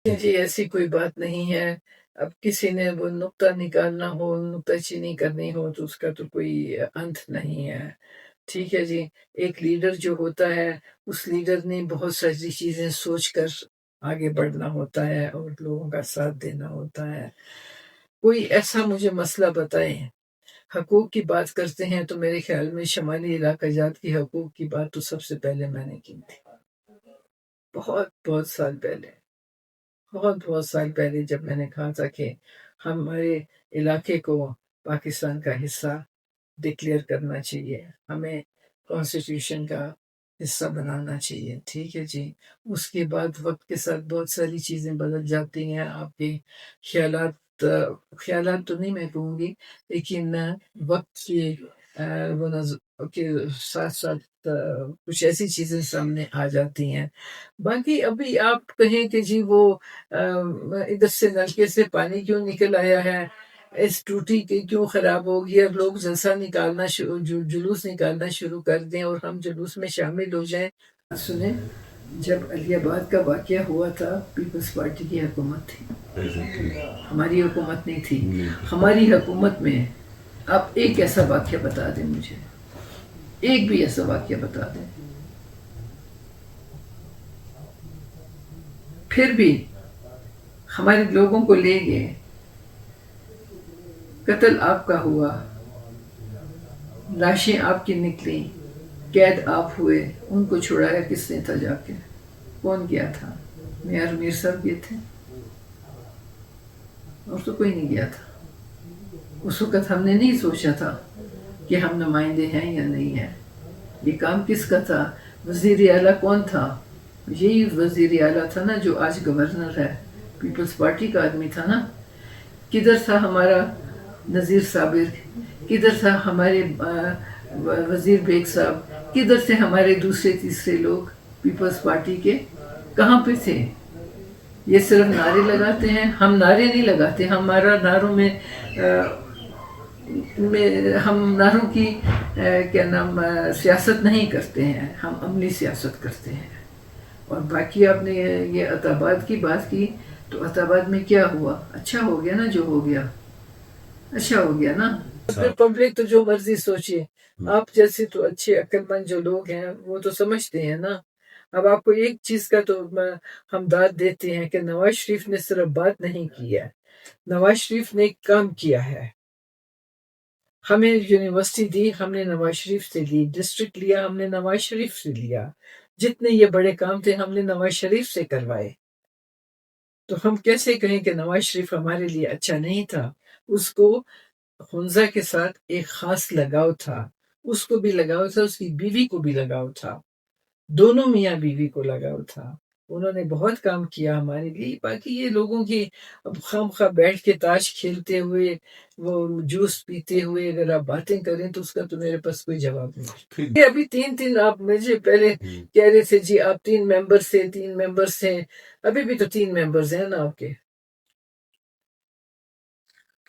جی ایسی کوئی بات نہیں ہے۔ اب کسی نے وہ نقطہ نکالنا ہو، نکتہ چینی کرنی ہو تو اس کا تو کوئی انت نہیں ہے۔ ٹھیک ہے جی، ایک لیڈر جو ہوتا ہے اس لیڈر نے بہت ساری چیزیں سوچ کر آگے بڑھنا ہوتا ہے اور لوگوں کا ساتھ دینا ہوتا ہے۔ کوئی ایسا مجھے مسئلہ بتائیں۔ حقوق کی بات کرتے ہیں تو میرے خیال میں شمالی علاقہ جات کی حقوق کی بات تو سب سے پہلے میں نے کی تھی، بہت بہت سال پہلے، بہت سال پہلے، جب میں نے کہا تھا کہ ہمارے علاقے کو پاکستان کا حصہ ڈکلیئر کرنا چاہیے، ہمیں کانسٹیٹیوشن کا حصہ بنانا چاہیے۔ ٹھیک ہے جی، اس کے بعد وقت کے ساتھ بہت ساری چیزیں بدل جاتی ہیں، آپ کے خیالات تو نہیں میں کہوں گی، لیکن وقت کے ساتھ ساتھ کچھ ایسی چیزیں سامنے آ جاتی ہیں۔ باقی ابھی آپ کہیں کہ جی وہ ادھر سے نلکے سے پانی کیوں نکل آیا ہے، اس ٹوٹی کی کیوں خراب ہو گئی، اب لوگ جلسہ نکالنا جلوس نکالنا شروع کر دیں اور ہم جلوس میں شامل ہو جائیں۔ سنیں، جب علی آباد کا واقعہ ہوا تھا پیپلز پارٹی کی حکومت تھی، ہماری حکومت نہیں تھی۔ ہماری حکومت میں آپ ایک ایسا واقعہ بتا دیں مجھے، ایک بھی ایسا واقعہ بتا دیں۔ پھر بھی ہمارے لوگوں کو لے گئے، قتل آپ کا ہوا، لاشیں آپ کی نکلی، قید آپ ہوئے، ان کو چھڑایا کس نے تھا جا کے؟ کون گیا تھا؟ میاں میر صاحب گئے تھے؟ اور تو کوئی نہیں گیا تھا۔ اس وقت ہم نے نہیں سوچا تھا کہ ہم نمائندے ہیں یا نہیں ہیں۔ یہ کام کس کا تھا؟ وزیر اعلیٰ کون تھا؟ یہی وزیر اعلیٰ تھا نا جو آج گورنر ہے، پیپلز پارٹی کا آدمی تھا نا۔ کدھر تھا ہمارا نذیر صابر؟ کدھر تھا ہمارے وزیر بیگ صاحب؟ کدھر تھے ہمارے دوسرے تیسرے لوگ پیپلز پارٹی کے؟ کہاں پہ تھے؟ یہ صرف نعرے لگاتے ہیں۔ ہم نعرے نہیں لگاتے، ہمارا نعروں میں ہم نعروں کی کیا نام سیاست نہیں کرتے ہیں، ہم عملی سیاست کرتے ہیں۔ اور باقی آپ نے یہ عطاباد کی بات کی، تو عطاباد میں کیا ہوا؟ اچھا ہو گیا نا جو ہو گیا، اچھا ہو گیا نا۔ پبلک تو جو مرضی سوچے، آپ جیسے تو اچھے عقل مند جو لوگ ہیں وہ تو سمجھتے ہیں نا۔ اب آپ کو ایک چیز کا تو ہم داد دیتے ہیں کہ نواز شریف نے صرف بات نہیں کی ہے، نواز شریف نے کام کیا ہے۔ ہمیں یونیورسٹی دی، ہم نے نواز شریف سے لی، ڈسٹرکٹ لیا ہم نے نواز شریف سے لیا، جتنے یہ بڑے کام تھے ہم نے نواز شریف سے کروائے۔ تو ہم کیسے کہیں کہ نواز شریف ہمارے لیے اچھا نہیں تھا؟ اس کو حمزہ کے ساتھ ایک خاص لگاؤ تھا، اس کو بھی لگاؤ تھا، اس کی بیوی کو بھی لگاؤ تھا، دونوں میاں بیوی کو لگاؤ تھا۔ انہوں نے بہت کام کیا ہمارے لیے۔ باقی یہ لوگوں کی اب خام خواہ بیٹھ کے تاش کھیلتے ہوئے، وہ جوس پیتے ہوئے اگر آپ باتیں کریں تو اس کا تو میرے پاس کوئی جواب نہیں۔ یہ ابھی تین آپ مجھے پہلے کہہ رہے تھے جی آپ 3 ممبرس تھے، 3 ممبرس ہیں، ابھی بھی تو 3 ممبرز ہیں نا آپ کے۔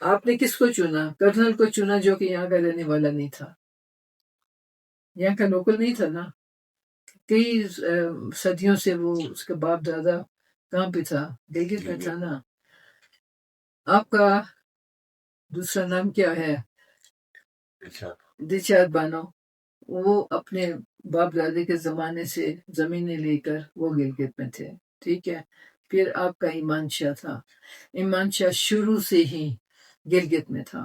آپ نے کس کو چنا؟ کرنل کو چنا جو کہ یہاں کا رہنے والا نہیں تھا، یہاں کا لوکل نہیں تھا نا۔ کئی صدیوں سے وہ اس کا باپ دادا کہاں پہ تھا؟ گلگت میں تھا نا۔ آپ کا دوسرا نام کیا ہے؟ دلشاد بانو۔ وہ اپنے باپ دادے کے زمانے سے زمینیں لے کر وہ گلگت میں تھے، ٹھیک ہے۔ پھر آپ کا ایمان شاہ تھا، ایمان شاہ شروع سے ہی گلگت میں تھا۔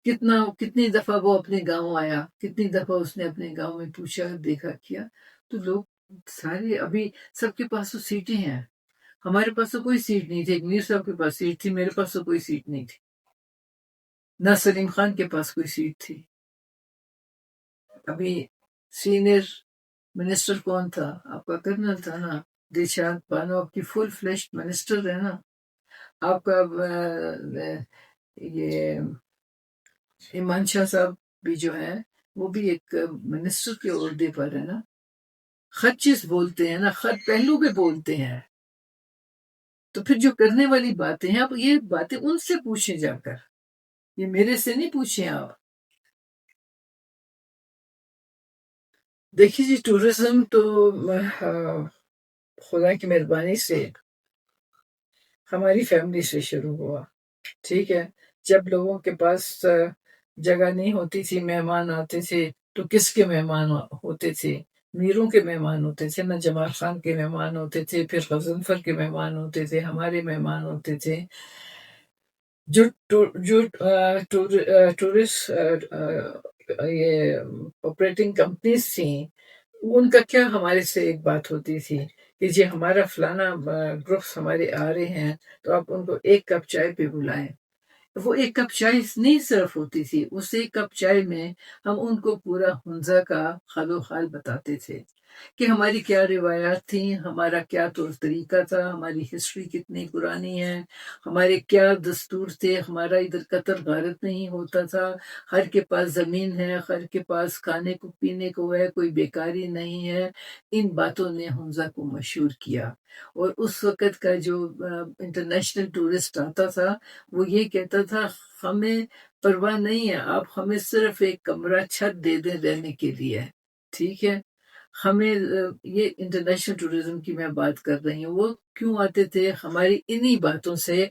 کتنی دفعہ وہ اپنے گاؤں آیا، کتنی دفعہ اس نے اپنے گاؤں میں پوچھا، دیکھا، کیا۔ تو لوگ سارے ابھی سب کے پاس تو سیٹیں ہیں، ہمارے پاس تو کوئی سیٹ نہیں تھی۔ ایک میر صاحب کے پاس سیٹ تھی، میرے پاس تو کوئی سیٹ نہیں تھی، نہ سلیم خان کے پاس کوئی سیٹ تھی۔ ابھی سینئر منسٹر کون تھا؟ آپ کا کرنل تھا نا، دلشاد بانو آپ کی فل فلیشڈ منسٹر ہے نا۔ آپ کا یہ ایمان شاہ صاحب بھی جو ہے وہ بھی ایک منسٹر کے عہدے پر ہے نا۔ خط چیز بولتے ہیں نا، خط پہلو پہ بولتے ہیں۔ تو پھر جو کرنے والی باتیں ہیں، آپ یہ باتیں ان سے پوچھیں جا کر، یہ میرے سے نہیں پوچھیں آپ۔ دیکھیے جی ٹورزم تو خدا کی مہربانی سے ہماری فیملی سے شروع ہوا، ٹھیک ہے۔ جب لوگوں کے پاس جگہ نہیں ہوتی تھی، مہمان آتے تھے تو کس کے مہمان ہوتے تھے؟ میروں کے مہمان ہوتے تھے نا، جمال خان کے مہمان ہوتے تھے، پھر غضنفر کے مہمان ہوتے تھے، ہمارے مہمان ہوتے تھے۔ جو ٹورسٹ یہ آپریٹنگ کمپنیز تھیں، ان کا کیا ہمارے سے ایک بات ہوتی تھی کہ جی ہمارا فلانا گروپس ہمارے آ رہے ہیں تو آپ ان کو ایک کپ چائے پہ بلائیں۔ وہ ایک کپ چائے نہیں صرف ہوتی تھی، اس ایک کپ چائے میں ہم ان کو پورا حنزہ کا خال و خال بتاتے تھے کہ ہماری کیا روایات تھیں، ہمارا کیا طور طریقہ تھا، ہماری ہسٹری کتنی پرانی ہے، ہمارے کیا دستور تھے، ہمارا ادھر قطر غارت نہیں ہوتا تھا، ہر کے پاس زمین ہے، ہر کے پاس کھانے کو پینے کو ہے، کوئی بیکاری نہیں ہے۔ ان باتوں نے حنزہ کو مشہور کیا، اور اس وقت کا جو انٹرنیشنل ٹورسٹ آتا تھا وہ یہ کہتا تھا ہمیں پرواہ نہیں ہے، آپ ہمیں صرف ایک کمرہ چھت دے دیں رہنے کے لیے، ٹھیک ہے۔ ہمیں یہ انٹرنیشنل ٹورزم کی میں بات کر رہی ہوں۔ وہ کیوں آتے تھے؟ ہماری انہی باتوں سے،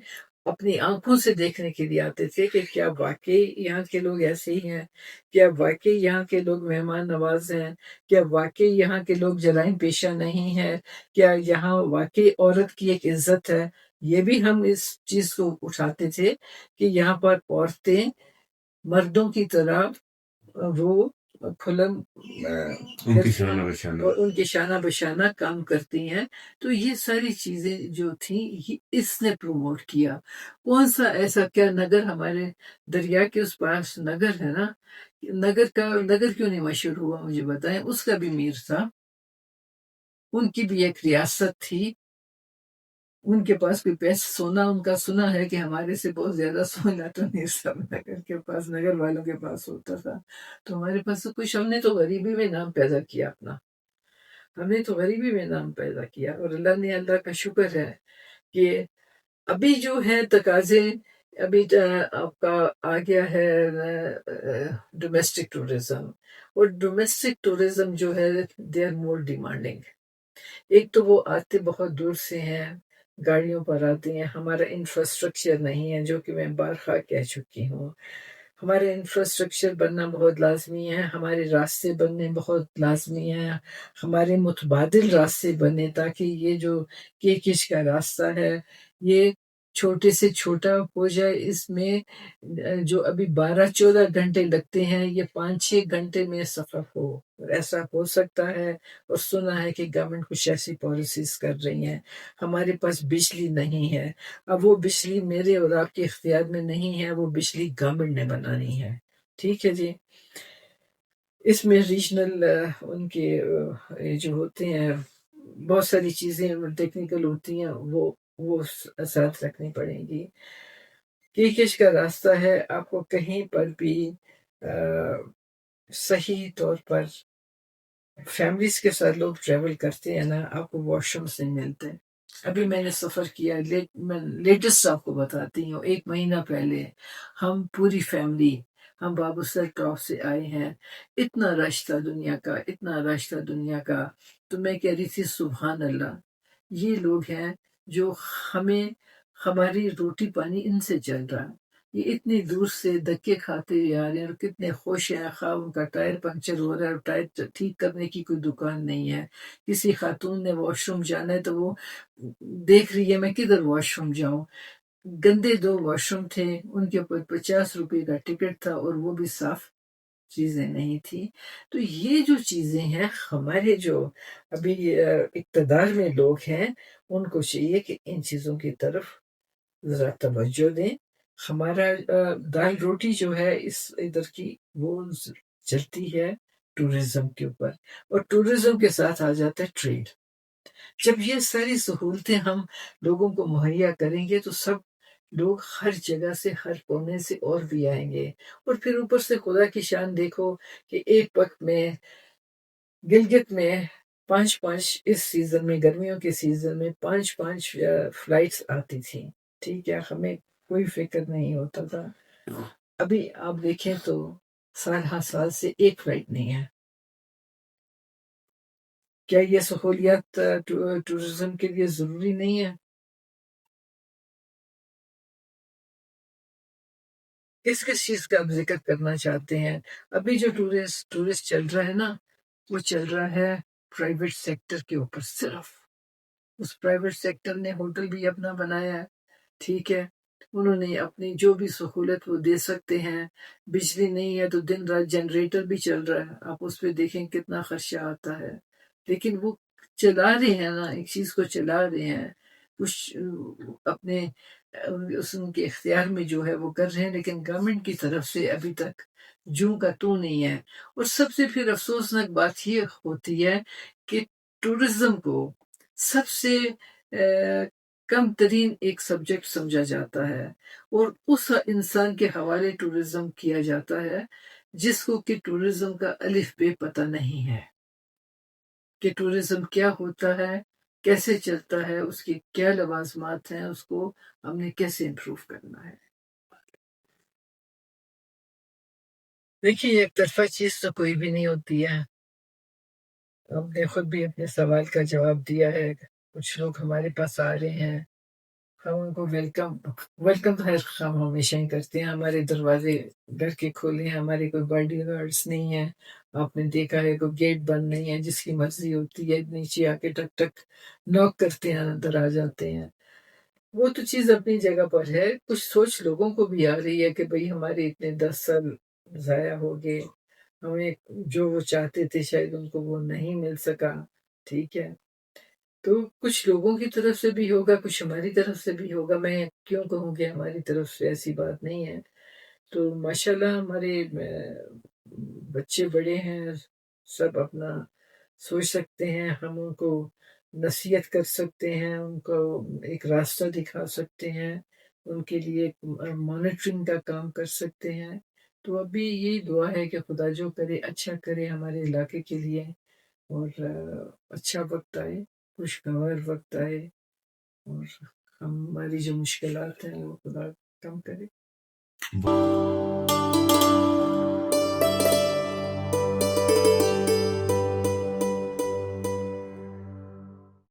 اپنی آنکھوں سے دیکھنے کے لیے آتے تھے کہ کیا واقعی یہاں کے لوگ ایسے ہی ہیں، کیا واقعی یہاں کے لوگ مہمان نواز ہیں، کیا واقعی یہاں کے لوگ جرائم پیشہ نہیں ہیں، کیا یہاں واقعی عورت کی ایک عزت ہے۔ یہ بھی ہم اس چیز کو اٹھاتے تھے کہ یہاں پر عورتیں مردوں کی طرح وہ کھلم ان کی شانہ بشانہ اور ان کے شانہ بشانہ کام کرتی ہیں۔ تو یہ ساری چیزیں جو تھیں اس نے پروموٹ کیا۔ کون سا ایسا کیا نگر ہمارے دریا کے اس پاس نگر ہے نا، نگر کیوں نہیں مشہور ہوا؟ مجھے بتائیں۔ اس کا بھی میر تھا، ان کی بھی ایک ریاست تھی، ان کے پاس کوئی پیسہ سونا، ان کا سنا ہے کہ ہمارے سے بہت زیادہ سونا تو نہیں، سب نگر کے پاس، نگر والوں کے پاس ہوتا تھا۔ تو ہمارے پاس تو کچھ، ہم نے تو غریبی میں نام پیدا کیا اپنا، ہم نے تو غریبی میں نام پیدا کیا۔ اور اللہ کا شکر ہے کہ ابھی جو ہے تقاضے، ابھی آپ کا آ گیا ہے ڈومیسٹک ٹورزم، اور ڈومیسٹک ٹورزم جو ہے دے آر مور ڈیمانڈنگ۔ ایک تو وہ آتے بہت دور سے ہیں، گاڑیوں پر آتے ہیں، ہمارا انفراسٹرکچر نہیں ہے، جو کہ میں بارہا کہہ چکی ہوں۔ ہمارے انفراسٹرکچر بننا بہت لازمی ہے، ہمارے راستے بننے بہت لازمی ہیں، ہمارے متبادل راستے بنے، تاکہ یہ جو کیکش کا راستہ ہے یہ چھوٹے سے چھوٹا ہو جائے۔ اس میں جو ابھی 12-14 گھنٹے لگتے ہیں یہ 5-6 گھنٹے میں سفر ہو، ایسا ہو سکتا ہے۔ اور سنا ہے کہ گورنمنٹ کچھ ایسی پالیسیز کر رہی ہیں۔ ہمارے پاس بجلی نہیں ہے، اب وہ بجلی میرے اور آپ کے اختیار میں نہیں ہے، وہ بجلی گورنمنٹ نے بنانی ہے، ٹھیک ہے جی۔ اس میں ریجنل ان کے جو ہوتے ہیں بہت ساری چیزیں ٹیکنیکل ہوتی ہیں، وہ ساتھ رکھنی پڑیں گی۔ کیکش کا راستہ ہے، آپ کو کہیں پر بھی صحیح طور پر فیملیز کے ساتھ لوگ ٹریول کرتے ہیں نا، آپ کو واش رومس نہیں ملتے۔ ابھی میں نے سفر کیا، میں لیٹسٹ آپ کو بتاتی ہوں، 1 مہینہ پہلے ہم پوری فیملی، ہم بابو سر ٹاپ سے آئے ہیں، اتنا رش تھا دنیا کا، اتنا رش تھا دنیا کا۔ تو میں کہہ رہی تھی سبحان اللہ، یہ لوگ ہیں جو ہمیں، ہماری روٹی پانی ان سے چل رہا ہے، یہ اتنی دور سے دھکے کھاتے ہوئے آ رہے ہیں اور کتنے خوش ہیں۔ خواہ ان کا ٹائر پنکچر ہو رہا ہے اور ٹائر ٹھیک کرنے کی کوئی دکان نہیں ہے، کسی خاتون نے واش روم جانا ہے تو وہ دیکھ رہی ہے میں کدھر واش روم جاؤں۔ گندے 2 واش روم تھے، ان کے اوپر 50 روپے کا ٹکٹ تھا، اور وہ بھی صاف چیزیں نہیں تھی۔ تو یہ جو چیزیں ہیں، ہمارے جو ابھی اقتدار میں لوگ ہیں ان کو چاہیے کہ ان چیزوں کی طرف ذرا توجہ دیں۔ ہمارا دال روٹی جو ہے اس ادھر کی، وہ چلتی ہے ٹورزم کے اوپر، اور ٹورزم کے ساتھ آ جاتا ہے ٹریڈ۔ جب یہ ساری سہولتیں ہم لوگوں کو مہیا کریں گے تو سب لوگ ہر جگہ سے، ہر کونے سے اور بھی آئیں گے۔ اور پھر اوپر سے خدا کی شان دیکھو کہ ایک وقت میں گلگت میں 5 اس سیزن میں، گرمیوں کے سیزن میں 5 فلائٹس آتی تھیں، ٹھیک ہے، ہمیں کوئی فکر نہیں ہوتا تھا۔ ابھی آپ دیکھیں تو سال ہر سال سے 1 فلائٹ نہیں ہے۔ کیا یہ سہولیات ٹورزم کے لیے ضروری نہیں ہے؟ کس کس چیز کا آپ ذکر کرنا چاہتے ہیں؟ ابھی جو ٹورسٹ چل رہا ہے نا، وہ چل رہا ہے پرائیویٹ سیکٹر کے اوپر صرف. اس پرائیویٹ سیکٹر نے ہوٹل بھی اپنا بنایا ہے، ٹھیک ہے، انہوں نے اپنی جو بھی سہولت وہ دے سکتے ہیں. بجلی نہیں ہے تو دن رات جنریٹر بھی چل رہا ہے، آپ اس پہ دیکھیں کتنا خرچہ آتا ہے، لیکن وہ چلا رہے ہیں نا، ایک چیز کو چلا رہے ہیں. کچھ اپنے ان کے اختیار میں جو ہے وہ کر رہے ہیں، لیکن گورنمنٹ کی طرف سے ابھی تک جوں کا تو نہیں ہے. اور سب سے پھر افسوسناک بات یہ ہوتی ہے کہ ٹورزم کو سب سے کم ترین ایک سبجیکٹ سمجھا جاتا ہے، اور اس انسان کے حوالے ٹورزم کیا جاتا ہے جس کو کہ ٹورزم کا الف بے پتہ نہیں ہے کہ ٹورزم کیا ہوتا ہے، کیسے چلتا ہے، اس کی کیا لوازمات ہیں، اس کو ہم نے کیسے امپروو کرنا ہے. دیکھیے ایک طرفہ چیز تو کوئی بھی نہیں ہوتی ہے. ہم نے خود بھی اپنے سوال کا جواب دیا ہے. کچھ لوگ ہمارے پاس آ رہے ہیں، ہم ان کو ویلکم تو ہم ہمیشہ ہی کرتے ہیں. ہمارے دروازے گھر کے کھولے ہیں، ہمارے کوئی باڈی گارڈس نہیں ہیں. آپ نے دیکھا ہے کوئی گیٹ بند نہیں ہے، جس کی مرضی ہوتی ہے نیچے آ کے ٹک ٹک نوک کرتے ہیں، اندر آ جاتے ہیں. وہ تو چیز اپنی جگہ پر ہے. کچھ سوچ لوگوں کو بھی آ رہی ہے کہ بھئی ہمارے اتنے 10 سال ضائع ہو گئے، ہمیں جو وہ چاہتے تھے شاید ان کو وہ نہیں مل سکا، ٹھیک ہے. تو کچھ لوگوں کی طرف سے بھی ہوگا، کچھ ہماری طرف سے بھی ہوگا. میں کیوں کہوں کہ ہماری طرف سے ایسی بات نہیں ہے. تو ماشاءاللہ ہمارے بچے بڑے ہیں، سب اپنا سوچ سکتے ہیں. ہم ان کو نصیحت کر سکتے ہیں، ان کو ایک راستہ دکھا سکتے ہیں، ان کے لیے مانیٹرنگ کا کام کر سکتے ہیں. تو ابھی یہی دعا ہے کہ خدا جو کرے اچھا کرے ہمارے علاقے کے لیے، اور اچھا وقت آئے، خوشگوار وقت آئے، اور ہماری جو مشکلات ہیں وہ خدا کم کرے.